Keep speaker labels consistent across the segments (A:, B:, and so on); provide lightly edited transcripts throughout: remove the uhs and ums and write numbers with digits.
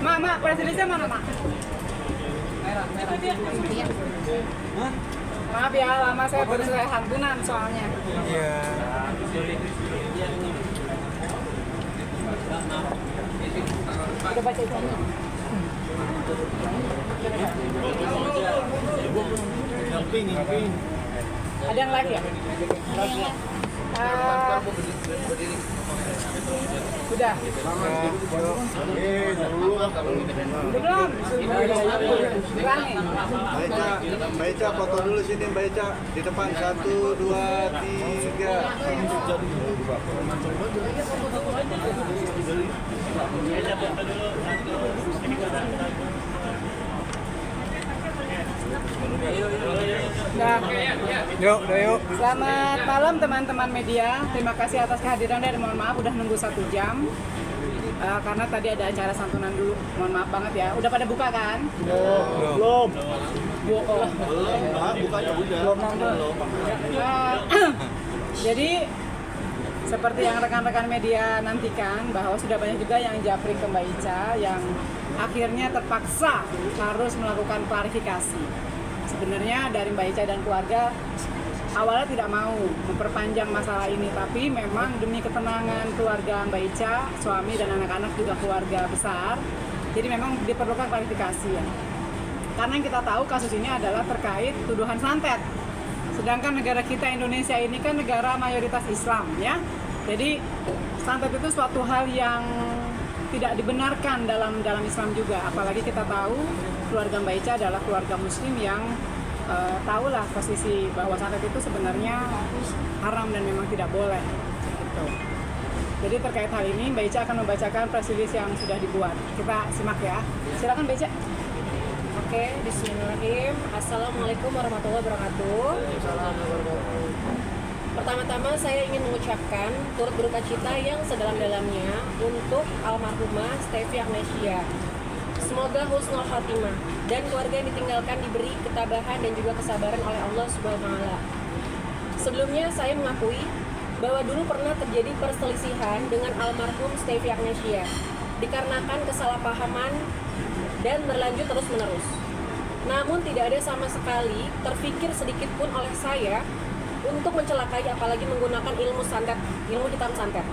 A: Mak, presidennya mana, Mak? Maaf ya, lama saya baru selesai santunan soalnya.
B: Iya.
A: Udah baca itu. Ada yang live ya? Udah. Belum.
C: Baca foto dulu sini, baca di depan 1, 2, 3.
A: Nah,
B: Yuk, udah yuk.
A: selamat malam teman-teman media. Terima kasih atas kehadirannya dan mohon maaf udah nunggu 1 jam. Karena tadi ada acara santunan dulu. Mohon maaf banget ya. Udah pada buka kan?
C: Belum.
A: Bukanya udah. Jadi seperti yang rekan-rekan media nantikan bahwa sudah banyak juga yang japri ke Mbak Ica yang akhirnya terpaksa harus melakukan klarifikasi. Sebenarnya dari Mbak Ica dan keluarga awalnya tidak mau memperpanjang masalah ini, tapi memang demi ketenangan keluarga Mbak Ica, suami dan anak-anak juga keluarga besar, jadi memang diperlukan klarifikasi ya. Karena yang kita tahu kasus ini adalah terkait tuduhan santet. Sedangkan negara kita Indonesia ini kan negara mayoritas Islam ya. Jadi santet itu suatu hal yang tidak dibenarkan dalam Islam juga. Apalagi kita tahu keluarga Mbak Ica adalah keluarga Muslim yang tahulah posisi bahwa santet itu sebenarnya haram dan memang tidak boleh. Gitu. Jadi terkait hal ini Mbak Ica akan membacakan press release yang sudah dibuat. Kita simak ya. Silakan Mbak Ica.
D: Oke, bismillahirrahmanirrahim. Assalamualaikum warahmatullahi wabarakatuh. Pertama-tama saya ingin mengucapkan turut berduka cita yang sedalam-dalamnya untuk almarhumah Stevi Agnesia. Semoga husnul khatimah dan keluarga yang ditinggalkan diberi ketabahan dan juga kesabaran oleh Allah Subhanahu wa taala. Sebelumnya saya mengakui bahwa dulu pernah terjadi perselisihan dengan almarhum Stevi Agnesia dikarenakan kesalahpahaman dan berlanjut terus-menerus. Namun tidak ada sama sekali terfikir sedikit pun oleh saya untuk mencelakai apalagi menggunakan ilmu hitam santet.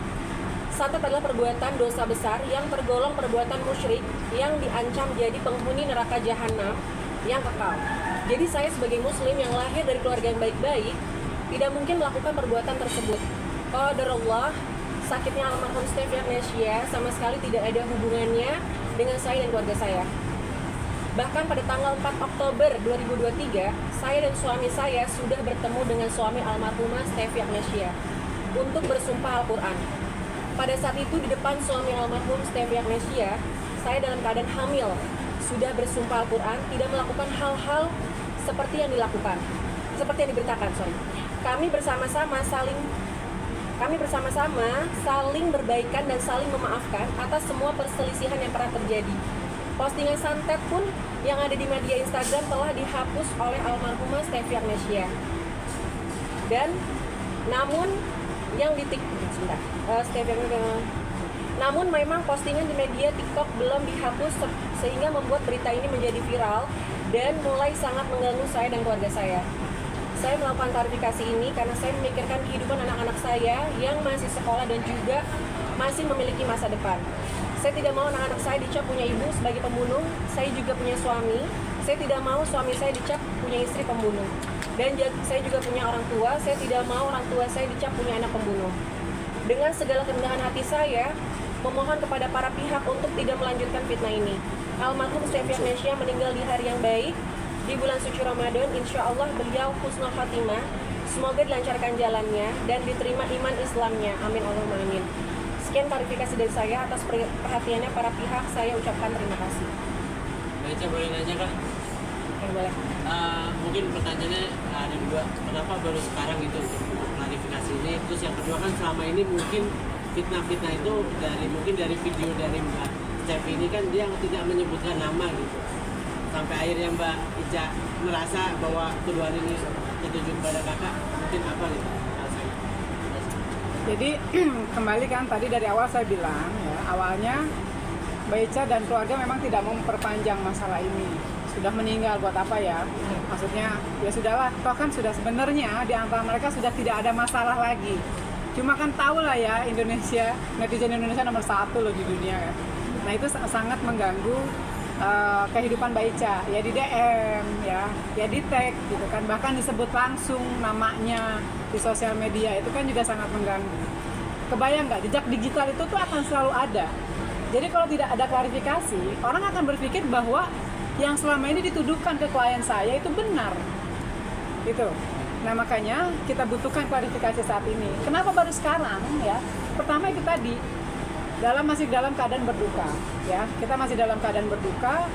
D: Santet adalah perbuatan dosa besar yang tergolong perbuatan musyrik yang diancam jadi penghuni neraka jahanam yang kekal. Jadi saya sebagai muslim yang lahir dari keluarga yang baik-baik tidak mungkin melakukan perbuatan tersebut. Qadarullah, sakitnya almarhum Stevi Agnesia sama sekali tidak ada hubungannya dengan saya dan keluarga saya. Bahkan pada tanggal 4 Oktober 2023, saya dan suami saya sudah bertemu dengan suami almarhumah Stevi Agnesia untuk bersumpah Al-Quran. Pada saat itu di depan suami almarhum Stevi Agnesia, saya dalam keadaan hamil, sudah bersumpah Al-Quran, tidak melakukan hal-hal seperti yang dilakukan, seperti yang diberitakan. Kami bersama-sama saling berbaikan dan saling memaafkan atas semua perselisihan yang pernah terjadi. Postingan santet pun yang ada di media Instagram telah dihapus oleh almarhumah Stevi Agnesia. Dan namun yang di namun memang postingan di media TikTok belum dihapus sehingga membuat berita ini menjadi viral dan mulai sangat mengganggu saya dan keluarga saya. Saya melakukan klarifikasi ini karena saya memikirkan kehidupan anak-anak saya yang masih sekolah dan juga masih memiliki masa depan. Saya tidak mau anak-anak saya dicap punya ibu sebagai pembunuh. Saya juga punya suami. Saya tidak mau suami saya dicap punya istri pembunuh. Dan saya juga punya orang tua. Saya tidak mau orang tua saya dicap punya anak pembunuh. Dengan segala kerendahan hati saya, memohon kepada para pihak untuk tidak melanjutkan fitnah ini. Almarhum Stevi Agnesia meninggal di hari yang baik, di bulan suci Ramadan. Insya Allah beliau husnul khatimah. Semoga dilancarkan jalannya dan diterima iman Islamnya. Amin Allahumma amin. Sekian klarifikasi dari saya. Atas perhatiannya para pihak, saya ucapkan terima kasih.
E: Baca boleh nanya kak?
D: Boleh.
E: Mungkin pertanyaannya ada dua. Kenapa baru sekarang itu untuk klarifikasi ini? Terus yang kedua kan selama ini mungkin fitnah-fitnah itu dari video dari Mbak Stevi ini kan dia tidak menyebutkan nama gitu. sampai akhirnya Mbak Ica merasa bahwa tuduhan ini dituju kepada kakak, mungkin apa gitu alasannya?
A: Jadi kembali kan tadi dari awal saya bilang ya, awalnya Mbak Ica dan keluarga memang tidak mau memperpanjang masalah ini. Sudah meninggal buat apa ya? Maksudnya ya sudahlah, toh kan sudah sebenarnya di antara mereka sudah tidak ada masalah lagi. Cuma kan tahu lah ya, Indonesia, netizen Indonesia nomor 1 loh di dunia kan. Nah itu sangat mengganggu kehidupan Mbak Ica, ya di DM, ya di tag gitu kan, bahkan disebut langsung namanya di sosial media, itu kan juga sangat mengganggu. Kebayang nggak, jejak digital itu tuh akan selalu ada. Jadi kalau tidak ada klarifikasi, orang akan berpikir bahwa yang selama ini dituduhkan ke klien saya itu benar, gitu. Nah makanya kita butuhkan klarifikasi saat ini. Kenapa baru sekarang ya? Pertama itu tadi, masih dalam keadaan berduka, ya kita masih dalam keadaan berduka,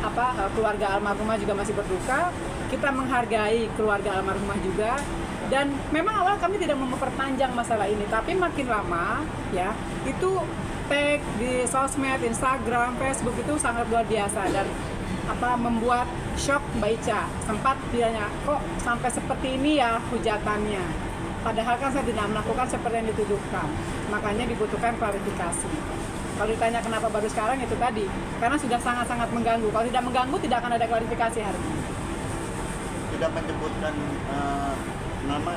A: keluarga almarhumah juga masih berduka, kita menghargai keluarga almarhumah juga, dan memang awal kami tidak mau memperpanjang masalah ini, tapi makin lama ya itu tag di sosmed, Instagram, Facebook itu sangat luar biasa dan membuat shock Mbak Ica. Sempat ditanya, kok sampai seperti ini ya hujatannya, padahal kan saya tidak melakukan seperti yang dituduhkan. Makanya dibutuhkan klarifikasi. Kalau ditanya kenapa baru sekarang, itu tadi karena sudah sangat-sangat mengganggu. Kalau tidak mengganggu tidak akan ada klarifikasi hari ini.
C: Tidak menyebutkan nama.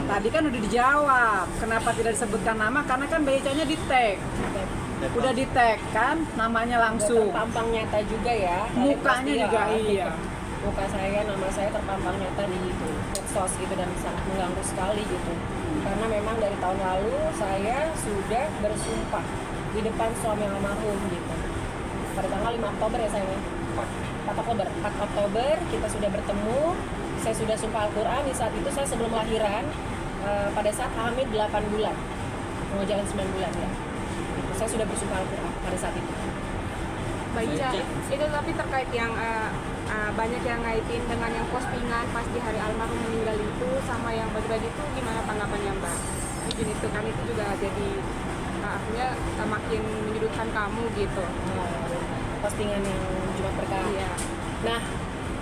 A: Tadi kan udah dijawab kenapa tidak disebutkan nama, karena kan Mbak Ica-nya di tag. Udah di tag kan, namanya langsung.
D: Terpampang nyata juga ya.
A: Mukanya juga iya.
D: Muka saya, nama saya terpampang nyata di medsos gitu, dan sangat mengganggu sekali gitu. Karena memang dari tahun lalu saya sudah bersumpah di depan suami almarhum gitu. Pada tanggal 5 Oktober ya saya. 4 Oktober kita sudah bertemu. Saya sudah sumpah Al-Quran. Di saat itu saya sebelum lahiran, pada saat hamil 8 bulan, mau jalan 9 bulan ya. Saya sudah bersumpah Al-Quran pada saat itu.
B: Mbak Ica, itu tapi terkait yang banyak yang ngaitin dengan yang postingan pas di hari almarhum meninggal itu sama yang bagi-bagi itu, gimana tanggapannya Mbak? Mungkin itu kan itu juga jadi akhirnya makin menyudutkan kamu gitu.
D: Postingan yang Jumat Berkah.
B: Iya.
D: Nah,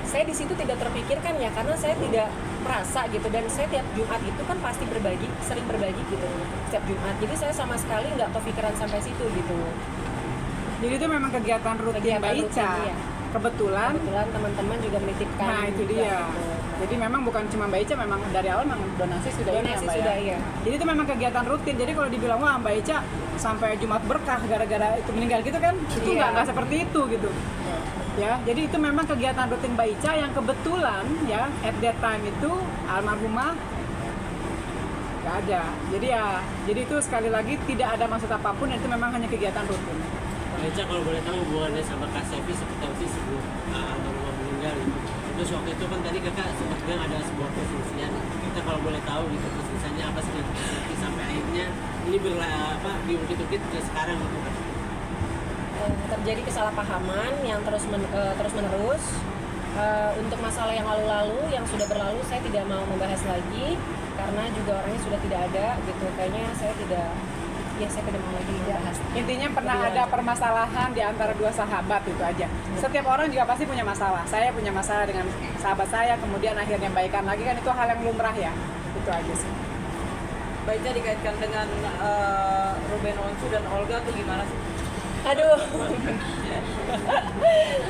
D: saya di situ tidak terpikirkan ya, karena saya tidak merasa gitu, dan saya tiap Jumat itu kan pasti berbagi, sering berbagi gitu setiap Jumat. Jadi saya sama sekali nggak kepikiran sampai situ gitu.
A: Jadi itu memang kegiatan rutin Mbak Ica.
D: Iya.
A: Kebetulan
D: Teman-teman juga menitipkan.
A: Nah itu
D: juga,
A: dia.
D: gitu.
A: Jadi memang bukan cuma Mbak Ica, memang dari awal memang donasi sudah ini ya
D: Donasi
A: Mbak
D: sudah,
A: ya.
D: iya.
A: Jadi itu memang kegiatan rutin. Jadi kalau dibilang wah Mbak Ica sampai Jumat Berkah gara-gara itu meninggal gitu kan, itu
D: Iya.
A: nggak seperti itu gitu. Ya, jadi itu memang kegiatan rutin Mbak Ica yang kebetulan ya at that time itu almarhumah nggak ada. Jadi itu sekali lagi tidak ada maksud apapun, itu memang hanya kegiatan rutin.
E: Mbak Ica kalau boleh tahu hubungannya sama Kak Sevi seperti apa sih sebelum almarhumah meninggal gitu. Terus waktu itu kan tadi kakak sempat bilang ada sebuah perselisihan. Kita kalau boleh tahu gitu perselisihannya apa sih dengan Kak Sevi sampai akhirnya ini diungkit-ungkit ke sekarang gitu kan.
D: Terjadi kesalahpahaman yang terus menerus. Untuk masalah yang lalu-lalu, yang sudah berlalu, saya tidak mau membahas lagi karena juga orangnya sudah tidak ada gitu. Kayaknya saya tidak mau lagi membahas.
A: Intinya pernah ada permasalahan di antara dua sahabat, itu aja. Setiap orang juga pasti punya masalah. Saya punya masalah dengan sahabat saya, kemudian akhirnya baikan lagi, kan itu hal yang lumrah ya. Itu aja sih.
F: Mbak Ica dikaitkan dengan Ruben Onsu dan Olga tuh gimana sih?
D: Aduh,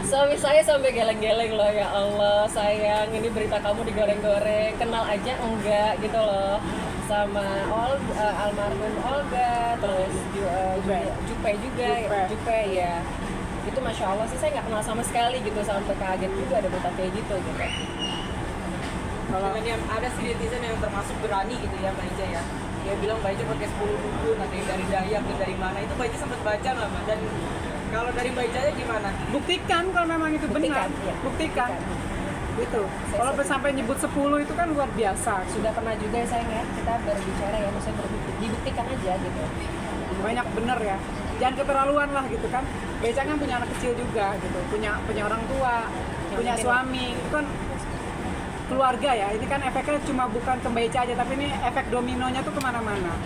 D: suami saya sampai geleng-geleng loh, ya Allah sayang, ini berita kamu digoreng-goreng, kenal aja enggak gitu loh, sama almarhum Olga, terus Jupe juga, Jupe ya, itu Masya Allah sih, saya nggak kenal sama sekali gitu, sampai kaget juga ada berita kayak gitu gitu.
F: Dengan yang ada sih netizen yang termasuk berani gitu ya Mbak Ica ya. Dia bilang Mbak Ica pakai 10 dukun, ada yang dari Dayak dan dari mana. Itu Mbak Ica sempat baca nggak Mbak? Dan kalau dari Mbak Ica gimana?
A: Buktikan kalau memang itu benar.
D: Ya.
A: Buktikan. Gitu. Kalau sampai nyebut 10 itu kan luar biasa.
D: Sudah pernah juga sayang ya, kita berbicara ya, maksudnya dibuktikan aja gitu.
A: Banyak bener ya. Jangan keterlaluan lah gitu kan. Beca kan punya anak kecil juga gitu. Punya orang tua, punya suami. Itu kan keluarga ya, ini kan efeknya cuma bukan ke Mbak Ica aja, tapi ini efek dominonya tuh kemana-mana.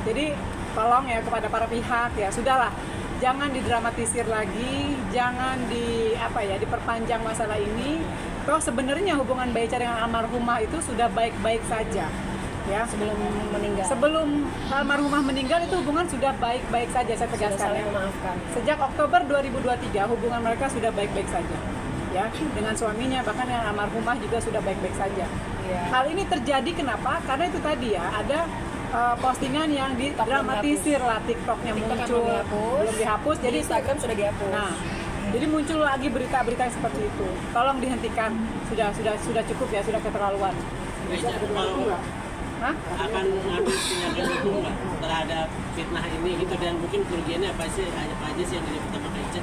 A: Jadi tolong ya kepada para pihak ya, sudahlah jangan didramatisir lagi, jangan diperpanjang masalah ini. Toh sebenarnya hubungan Mbak Ica dengan almarhumah itu sudah baik-baik saja. Ya,
D: sebelum meninggal.
A: sebelum almarhumah meninggal itu hubungan sudah baik-baik saja, saya
D: Sudah
A: tegaskan
D: saling
A: ya.
D: memaafkan.
A: Sejak Oktober 2023 hubungan mereka sudah baik-baik saja. Ya, dengan suaminya bahkan dengan almarhumah juga sudah baik-baik saja.
D: Iya.
A: Hal ini terjadi kenapa? Karena itu tadi ya, ada postingan yang didramatisir lah, TikToknya
D: TikTok
A: muncul, belum dihapus,
D: Jadi
A: jadi
D: Instagram sudah dihapus.
A: nah, jadi muncul lagi berita-berita yang seperti itu. Tolong dihentikan, sudah cukup ya, sudah keterlaluan.
E: Baica kalau
A: Hah?
E: akan mengambil tindakan hukum nggak terhadap fitnah ini gitu, dan mungkin kerugiannya apa aja sih yang didapat sama Baica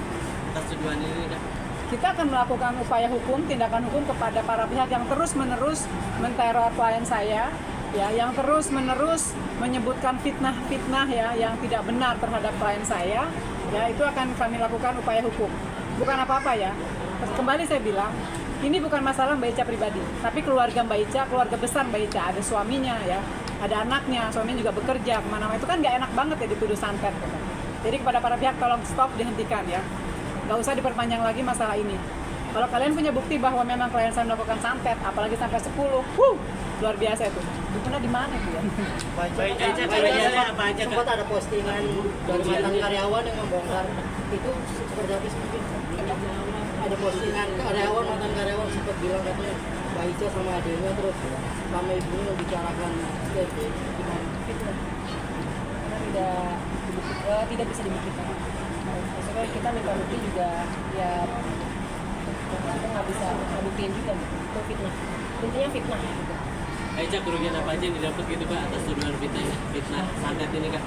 E: atas tuduhan ini Kak?
A: Kita akan melakukan upaya hukum, tindakan hukum kepada para pihak yang terus-menerus menteror klien saya, ya, yang terus-menerus menyebutkan fitnah-fitnah ya yang tidak benar terhadap klien saya, ya, itu akan kami lakukan upaya hukum. Bukan apa-apa ya. Kembali saya bilang, ini bukan masalah Mbak Ica pribadi, tapi keluarga Mbak Ica, keluarga besar Mbak Ica, ada suaminya ya, ada anaknya, suaminya juga bekerja kemana-mana, itu kan nggak enak banget ya dituduh santet. Gitu. Jadi kepada para pihak tolong stop, dihentikan ya. Nggak usah diperpanjang lagi masalah ini. Kalau kalian punya bukti bahwa memang klien saya melakukan santet, apalagi sampai 10, luar biasa itu. Dukunnya di mana itu ya?
E: Baica kerugiannya apa aja Kak?
G: Sempat ada postingan dari mantan karyawan yang membongkar itu seperti apa sih? Ada postingan karyawan, mantan karyawan sempat bilang katanya Mbak Ica sama adiknya terus sama ibunya membicarakan Steffi gimana?
D: Karena tidak bisa dibuktikan. Maksudnya kita minta bukti juga ya kita nggak bisa ngebuktiin juga gitu. Itu fitnah. Intinya fitnah gitu.
E: Baica kerugian apa aja yang didapat gitu Kak atas tuduhan fitnah santet ini Kak?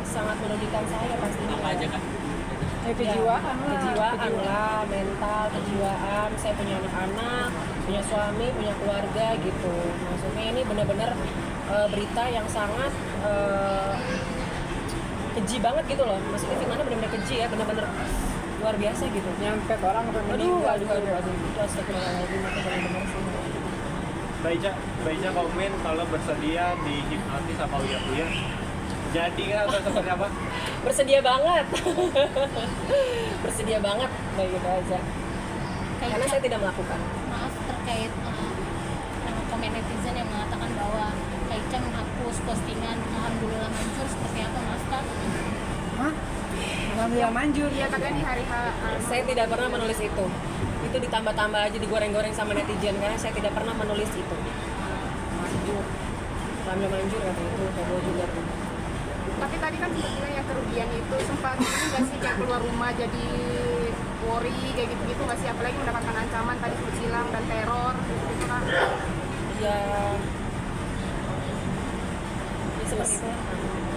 D: Sangat merugikan saya pastinya.
E: Apa aja Kak?
A: Kejiwaan lah.
D: Kejiwaan lah, mental, kejiwaan. Saya punya anak-anak, punya suami, punya keluarga gitu. Maksudnya ini benar-benar berita yang sangat keji banget gitu loh. Maksudnya fitnahnya benar-benar keji ya, benar-benar luar biasa gitu.
A: Nyampe orang sampai
D: Aduh,
A: meninggal.
D: aduh. Itu astagfirullahaladzim, itu benar-benar sih.
H: Baica komen kalau bersedia dihipnotis sama Uya. Jadi nggak atau seperti apa?
D: Bersedia banget. Bersedia banget, baik gitu aja. Karena saya tidak melakukan.
I: Maaf terkait komen netizen yang mengatakan bahwa Kaica menghapus postingan alhamdulillah manjur, seperti apa, maaf Kak?
A: Hah? Alhamdulillah manjur.
B: Iya, katanya di hari
D: Saya tidak pernah menulis itu. Itu ditambah-tambah aja, digoreng-goreng sama netizen karena saya tidak pernah menulis itu. Manjur. Alhamdulillah manjur kata itu, heboh juga tuh.
B: Tapi tadi kan sempat bilang yang kerugian itu sempat ini nggak sih kayak keluar rumah jadi worry kayak gitu-gitu nggak sih, apalagi mendapatkan ancaman tadi sebut silang dan teror gitu kan.
D: Ya seperti itu lah.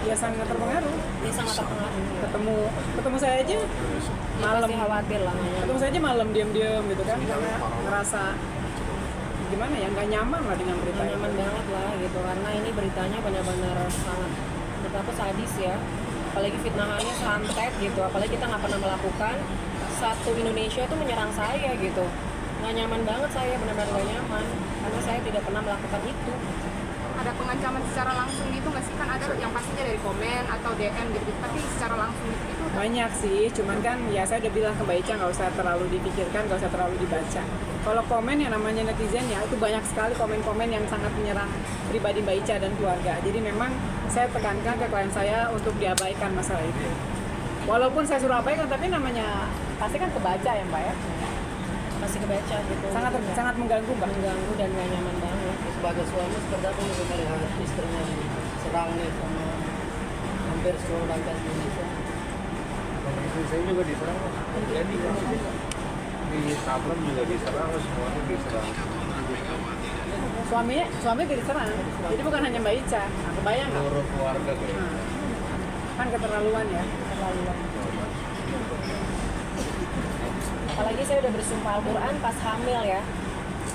A: Ya sangat terpengaruh.
D: Dia sangat terpengaruh.
A: Ketemu saya aja malam,
D: Pasti khawatir lah namanya.
A: ketemu saya aja malam diam-diam gitu kan, karena ngerasa gimana ya, nggak nyaman lah dengan berita
D: Nggak
A: itu.
D: nyaman banget lah gitu karena ini beritanya benar-benar sangat betapa sadis ya, apalagi fitnahannya santet gitu, apalagi kita nggak pernah melakukan, satu Indonesia tuh menyerang saya gitu, nggak nyaman banget, saya benar-benar nggak nyaman karena saya tidak pernah melakukan itu.
B: Ada pengancaman secara langsung gitu nggak sih, kan ada yang pastinya dari komen atau DM gitu, tapi secara langsung gitu
A: Banyak sih, cuman kan ya saya udah bilang ke Mbak Ica nggak usah terlalu dipikirkan, nggak usah terlalu dibaca. Kalau komen yang namanya netizen ya itu banyak sekali komen-komen yang sangat menyerang pribadi Mbak Ica dan keluarga. Jadi memang saya tekankan ke klien saya untuk diabaikan masalah itu. Walaupun saya suruh abaikan, tapi namanya pasti kan kebaca ya Mbak ya.
D: Masih kebaca gitu.
A: Sangat mengganggu Mbak.
D: mengganggu dan nggak nyaman banget.
G: Sebagai suami seperti apa yang melihat istrinya diserang nih sama hampir seluruh rakyat Indonesia?
H: Istri saya juga diserang. Jadi di Sablem juga diserang, semuanya diserang.
A: Suami diserang. Jadi bukan hanya Mbak Ica. Nah, kebayang nggak?
H: Seluruh keluarga gitu.
A: Nah, kan keterlaluan ya, keterlaluan.
D: Apalagi saya udah bersumpah Al-Quran pas hamil ya.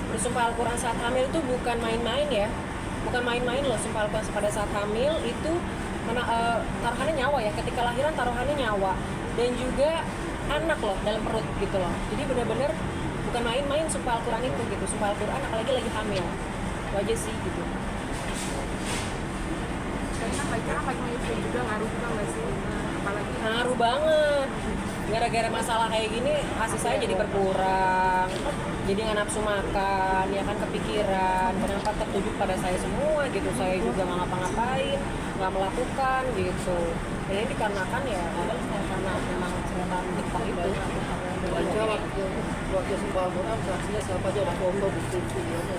D: Bersumpah Al-Quran saat hamil itu bukan main-main ya. Bukan main-main loh, sumpah Al-Quran pada saat hamil itu taruhannya nyawa ya. Ketika lahiran taruhannya nyawa. Dan juga anak loh dalam perut gitu loh. Jadi benar-benar bukan main-main sumpah Al-Quran itu gitu. Sumpah Al-Quran apalagi lagi hamil. Itu aja sih gitu.
B: dan kan baca apa yang juga ngaruh juga nggak sih. apalagi
D: Ngaruh banget. Gara-gara masalah kayak gini, ASI saya jadi berkurang. Jadi nggak nafsu makan, ya kan kepikiran. Kenapa tertuju pada saya semua gitu. Saya juga nggak ngapa-ngapain, nggak melakukan gitu. Dan ini dikarenakan ya karena memang kenyataan Jepang itu.
G: Baica waktu sembah Quran saksinya siapa aja, ada foto bukti videonya.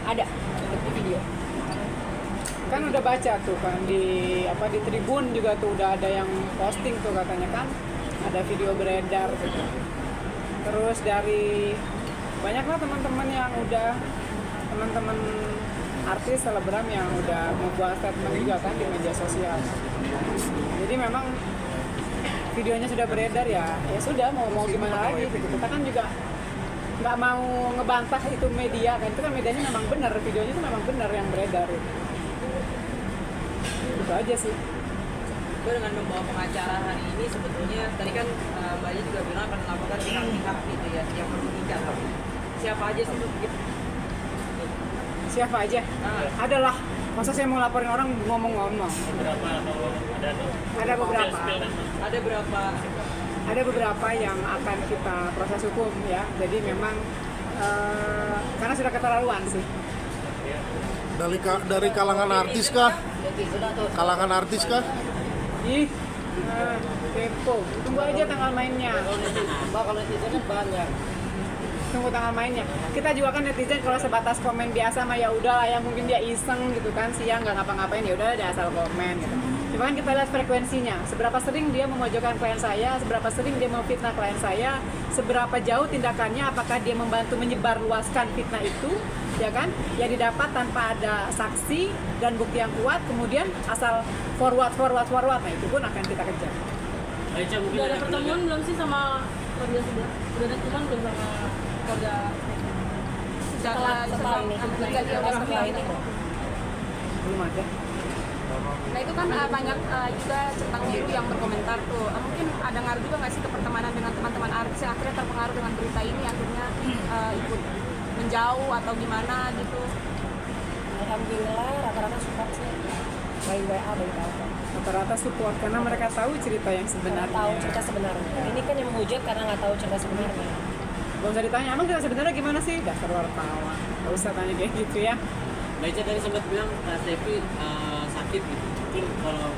D: Ada bukti video.
A: Kan udah baca tuh kan di Tribun juga tuh udah ada yang posting tuh katanya kan ada video beredar gitu. Terus dari banyaklah teman-teman yang udah teman-teman artis selebgram yang udah membuat statement juga kan di media sosial. Jadi memang videonya sudah beredar ya sudah mau gimana lagi gitu. Kita kan juga nggak mau ngebantah itu media kan, itu kan medianya memang benar, videonya itu memang benar yang beredar gitu. Itu aja sih.
F: Gue dengan membawa pengacara hari ini sebetulnya tadi kan Mbaknya juga bilang akan melakukan pihak-pihak gitu ya yang merugikan. Siapa aja sih gitu?
A: Siapa aja? Adalah masa saya mau laporin orang ngomong-ngomong. Ada beberapa. Ada beberapa yang akan kita proses hukum ya. Jadi memang karena sudah keterlaluan sih.
J: Dari kalangan artis kah? Kalangan artis kah?
A: Ih, kepo. Tunggu aja tanggal mainnya.
G: Kalau netizen kan banyak.
A: Tunggu tanggal mainnya. Kita juga kan netizen kalau sebatas komen biasa mah ya udah lah ya, mungkin dia iseng gitu kan, siang nggak ngapa-ngapain ya udah dia asal komen gitu. Cuma kan kita lihat frekuensinya, seberapa sering dia memojokkan klien saya, seberapa sering dia memfitnah klien saya, seberapa jauh tindakannya, apakah dia membantu menyebarluaskan fitnah itu, ya kan? Yang didapat tanpa ada saksi dan bukti yang kuat, kemudian asal forward. Nah itu pun akan kita kejar.
E: Baica mungkin
I: Udah ada pertemuan belum sih sama keluarga sebelah? Udah ada teman belum sama keluarga?
D: Setelah ini
A: Belum ada.
B: Nah itu kan banyak juga centangnya itu yang berkomentar tuh. Mungkin ada ngaruh juga nggak sih ke pertemanan dengan teman-teman artis yang akhirnya terpengaruh dengan berita ini, akhirnya ikut menjauh atau gimana gitu?
D: Alhamdulillah rata-rata support sih. By WA, by telepon.
A: Rata-rata support karena mereka tahu cerita yang sebenarnya.
D: Tahu cerita sebenarnya. Ini kan yang menghujat karena nggak tahu cerita sebenarnya.
A: Gak usah ditanya, emang cerita sebenarnya gimana sih? Dasar wartawan. Gak usah tanya kayak gitu ya.
E: Baica tadi sempat bilang Kak Stevi sakit gitu. Mungkin kalau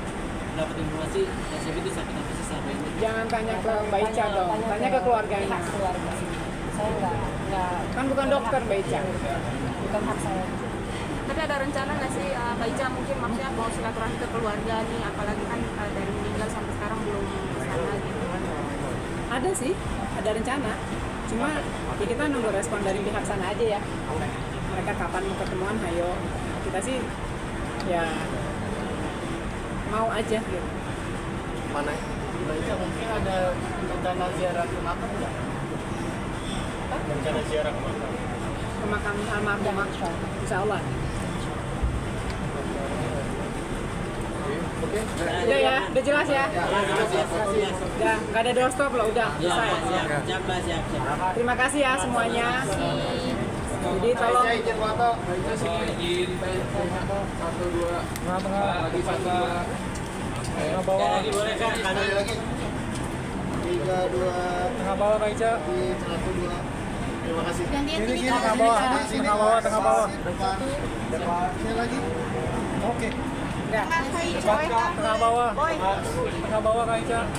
E: dapat informasi Kak Stevi itu sakit apa sih selama ini?
A: Jangan tanya ke Mbak Ica dong, tanya ke keluarganya.
D: Pihak keluarga. Saya nggak.
A: Kan bukan dokter Mbak Ica.
D: Bukan hak saya.
B: Tapi ada rencana nggak sih Baica mungkin maksudnya mau silaturahmi ke keluarga nih, apalagi kan dari meninggal sampai sekarang belum kesana gitu kan?
A: Ada sih, ada rencana. Cuma ya kita nunggu respon dari pihak sana aja ya. Mereka kapan mau ketemuan, ayo. Kita sih ya mau aja gitu.
J: Mana?
G: Baica mungkin ada rencana ziarah ke makam nggak?
H: Rencana ziarah ke makam.
A: Ke makam almarhumah, insya Allah.
J: Oke.
A: Udah ya, udah jelas ya. Udah, nggak ada doorstop loh, udah selesai.
E: Siap.
A: Terima kasih ya semuanya. Jadi tolong
J: izin foto.
H: Izin. 1, 2. Tengah-tengah. Lagi 1, 2. Tengah bawah.
E: Lagi boleh Kak?
J: Sekali lagi. 3, 2.
H: Tengah bawah Baica.
J: 1, 2. Terima kasih.
I: Gantian
J: Ini
I: sini,
J: tengah
I: Kak.
J: bawah.
H: Sini, tengah bawah, tengah bawah.
J: Depan. Sini lagi. Oke.
H: Tengah bawah. Tengah bawah Baica.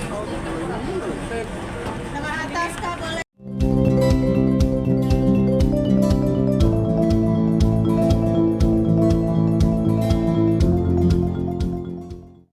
I: Dengan atas Kak boleh.